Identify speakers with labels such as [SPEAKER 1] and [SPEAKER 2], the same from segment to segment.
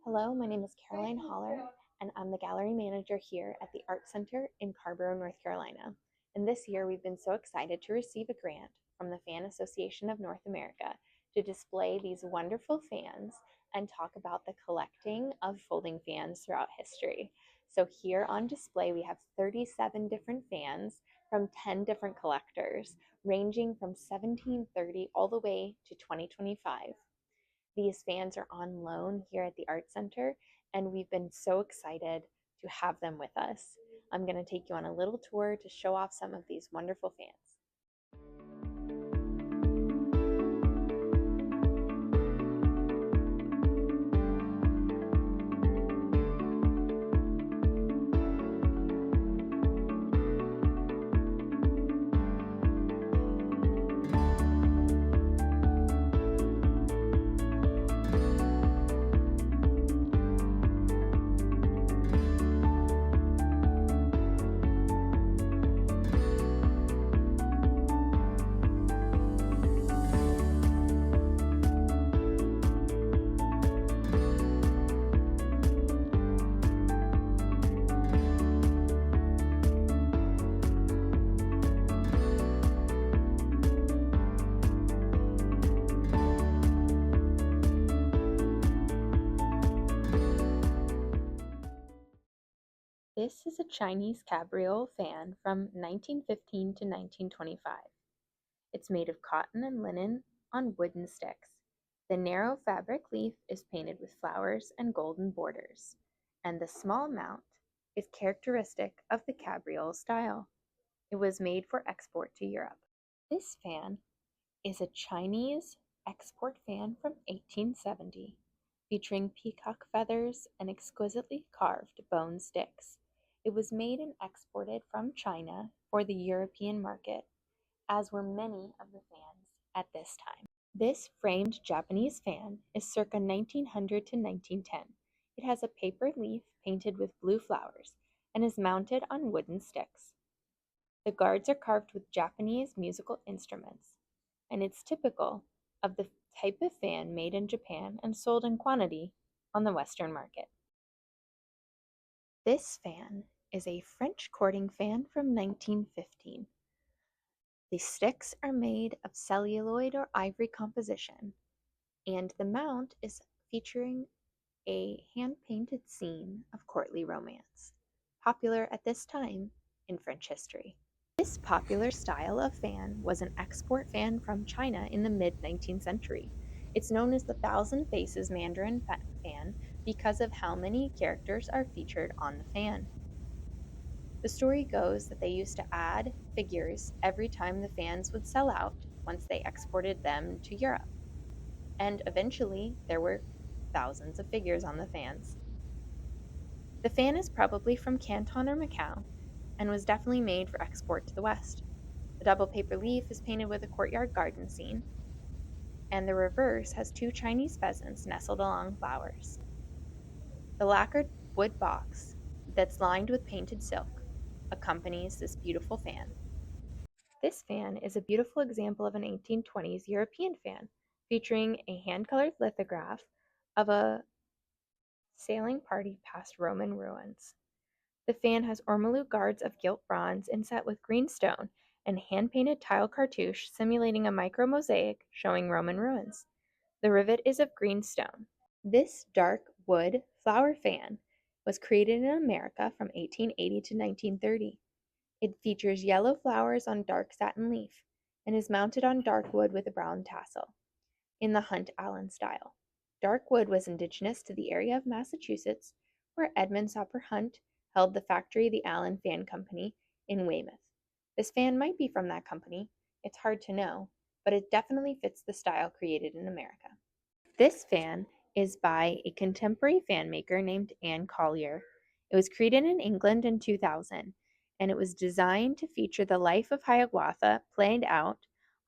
[SPEAKER 1] Hello, my name is Caroline Holler, and I'm the gallery manager here at the ArtsCenter in Carborough, North Carolina. And this year, we've been so excited to receive a grant from the Fan Association of North America to display these wonderful fans and talk about the collecting of folding fans throughout history. So here on display, we have 37 different fans from 10 different collectors, ranging from 1730 all the way to 2025. These fans are on loan here at the Art Center, and we've been so excited to have them with us. I'm going to take you on a little tour to show off some of these wonderful fans. This is a Chinese cabriole fan from 1915 to 1925. It's made of cotton and linen on wooden sticks. The narrow fabric leaf is painted with flowers and golden borders, and the small mount is characteristic of the cabriole style. It was made for export to Europe. This fan is a Chinese export fan from 1870, featuring peacock feathers and exquisitely carved bone sticks. It was made and exported from China for the European market, as were many of the fans at this time. This framed Japanese fan is circa 1900 to 1910. It has a paper leaf painted with blue flowers and is mounted on wooden sticks. The guards are carved with Japanese musical instruments, and it's typical of the type of fan made in Japan and sold in quantity on the Western market. This fan is a French courting fan from 1915. The sticks are made of celluloid or ivory composition, and the mount is featuring a hand-painted scene of courtly romance, popular at this time in French history. This popular style of fan was an export fan from China in the mid-19th century. It's known as the Thousand Faces Mandarin fan because of how many characters are featured on the fan. The story goes that they used to add figures every time the fans would sell out once they exported them to Europe. And eventually, there were thousands of figures on the fans. The fan is probably from Canton or Macau and was definitely made for export to the West. The double paper leaf is painted with a courtyard garden scene, and the reverse has two Chinese pheasants nestled along flowers. The lacquered wood box that's lined with painted silk accompanies this beautiful fan. This fan is a beautiful example of an 1820s European fan, featuring a hand-colored lithograph of a sailing party past Roman ruins. The fan has ormolu guards of gilt bronze inset with green stone and hand-painted tile cartouche simulating a micro-mosaic showing Roman ruins. The rivet is of green stone. This dark wood flower fan was created in America from 1880 to 1930. It features yellow flowers on dark satin leaf and is mounted on dark wood with a brown tassel in the Hunt Allen style. Dark wood was indigenous to the area of Massachusetts where Edmund Supper Hunt held the factory the Allen Fan Company in Weymouth. This fan might be from that company. It's hard to know, but it definitely fits the style created in America. This fan is by a contemporary fan maker named Anne Collier. It was created in England in 2000, and it was designed to feature the life of Hiawatha played out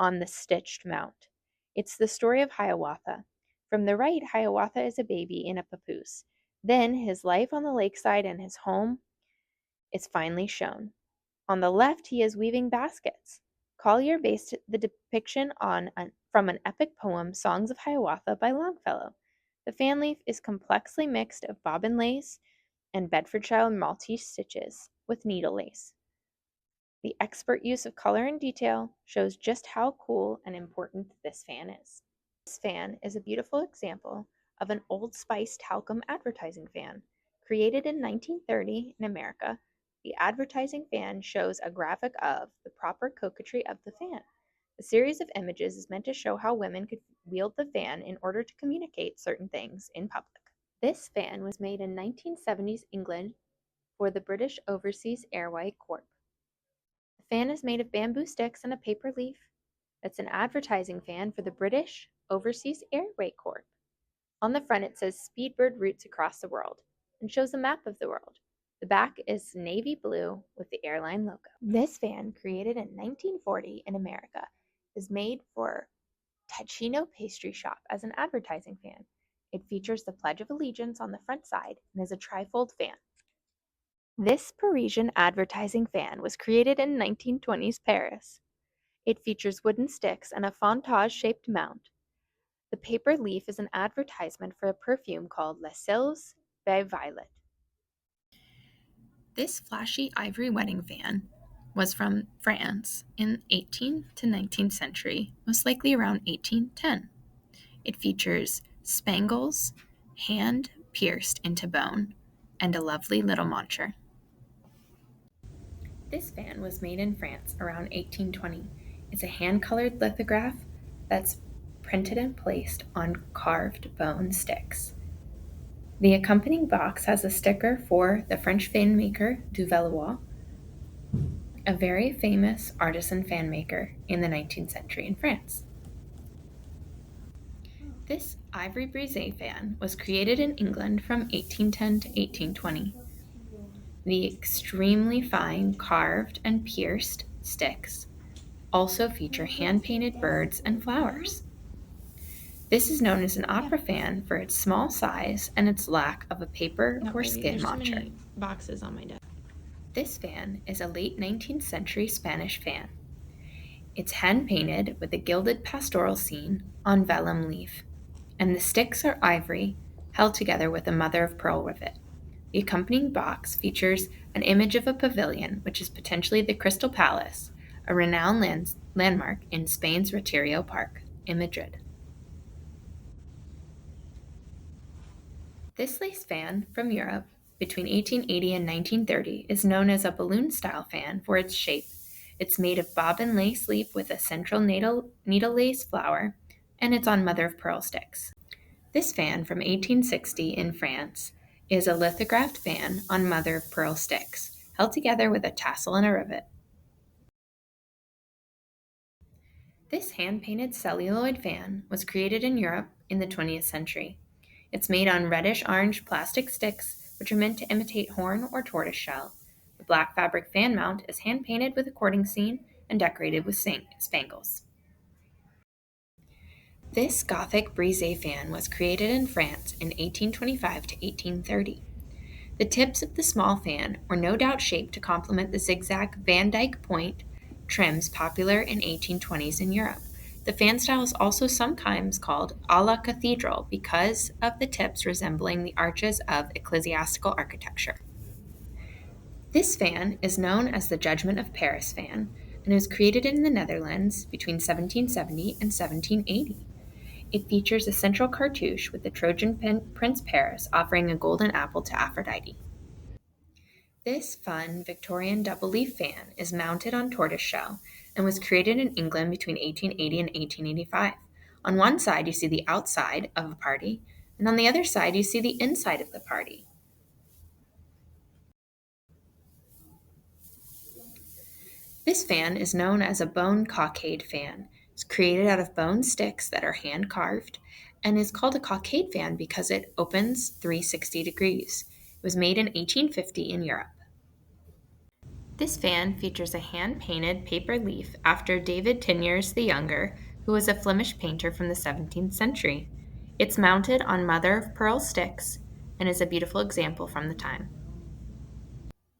[SPEAKER 1] on the stitched mount. It's the story of Hiawatha. From the right, Hiawatha is a baby in a papoose. Then his life on the lakeside and his home is finally shown. On the left, he is weaving baskets. Collier based the depiction from an epic poem, Songs of Hiawatha by Longfellow. The fan leaf is complexly mixed of bobbin lace and Bedfordshire Maltese stitches with needle lace. The expert use of color and detail shows just how cool and important this fan is. This fan is a beautiful example of an Old Spice talcum advertising fan. Created in 1930 in America, the advertising fan shows a graphic of the proper coquetry of the fan. The series of images is meant to show how women could wield the fan in order to communicate certain things in public. This fan was made in 1970s England for the British Overseas Airway Corp. The fan is made of bamboo sticks and a paper leaf. It's an advertising fan for the British Overseas Airway Corp. On the front it says Speedbird routes across the world and shows a map of the world. The back is navy blue with the airline logo. This fan, created in 1940 in America, is made for Ticino Pastry Shop as an advertising fan. It features the Pledge of Allegiance on the front side and is a trifold fan. This Parisian advertising fan was created in 1920s Paris. It features wooden sticks and a fontage-shaped mount. The paper leaf is an advertisement for a perfume called Les Cils by Violet. This flashy ivory wedding fan was from France in 18th to 19th century, most likely around 1810. It features spangles, hand pierced into bone, and a lovely little monture. This fan was made in France around 1820. It's a hand-colored lithograph that's printed and placed on carved bone sticks. The accompanying box has a sticker for the French fan maker Du Valois, a very famous artisan fan maker in the 19th century in France. This ivory brisé fan was created in England from 1810 to 1820. The extremely fine carved and pierced sticks also feature hand-painted birds and flowers. This is known as an opera fan for its small size and its lack of a paper or skin monture.
[SPEAKER 2] Boxes on my desk.
[SPEAKER 1] This fan is a late 19th century Spanish fan. It's hand-painted with a gilded pastoral scene on vellum leaf, and the sticks are ivory held together with a mother-of-pearl rivet. The accompanying box features an image of a pavilion, which is potentially the Crystal Palace, a renowned landmark in Spain's Retiro Park in Madrid. This lace fan from Europe between 1880 and 1930 is known as a balloon-style fan for its shape. It's made of bobbin lace leaf with a central needle lace flower, and it's on mother-of-pearl sticks. This fan from 1860 in France is a lithographed fan on mother-of-pearl sticks, held together with a tassel and a rivet. This hand-painted celluloid fan was created in Europe in the 20th century. It's made on reddish-orange plastic sticks, which are meant to imitate horn or tortoiseshell. The black fabric fan mount is hand-painted with a cording scene and decorated with spangles. This Gothic brisé fan was created in France in 1825 to 1830. The tips of the small fan were no doubt shaped to complement the zigzag Van Dyke point trims popular in 1820s in Europe. The fan style is also sometimes called a la cathedral because of the tips resembling the arches of ecclesiastical architecture. This fan is known as the Judgment of Paris fan and was created in the Netherlands between 1770 and 1780. It features a central cartouche with the Trojan Prince Paris offering a golden apple to Aphrodite. This fun Victorian double leaf fan is mounted on tortoiseshell and was created in England between 1880 and 1885. On one side, you see the outside of a party, and on the other side, you see the inside of the party. This fan is known as a bone cockade fan. It's created out of bone sticks that are hand carved and is called a cockade fan because it opens 360 degrees. It was made in 1850 in Europe. This fan features a hand-painted paper leaf after David Teniers the Younger, who was a Flemish painter from the 17th century. It's mounted on mother-of-pearl sticks and is a beautiful example from the time.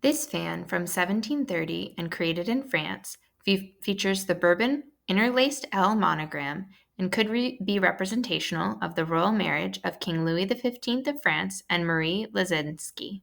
[SPEAKER 1] This fan from 1730 and created in France features the Bourbon interlaced L monogram
[SPEAKER 2] and could be representational of the royal marriage of King Louis XV of France and Marie Lezinski.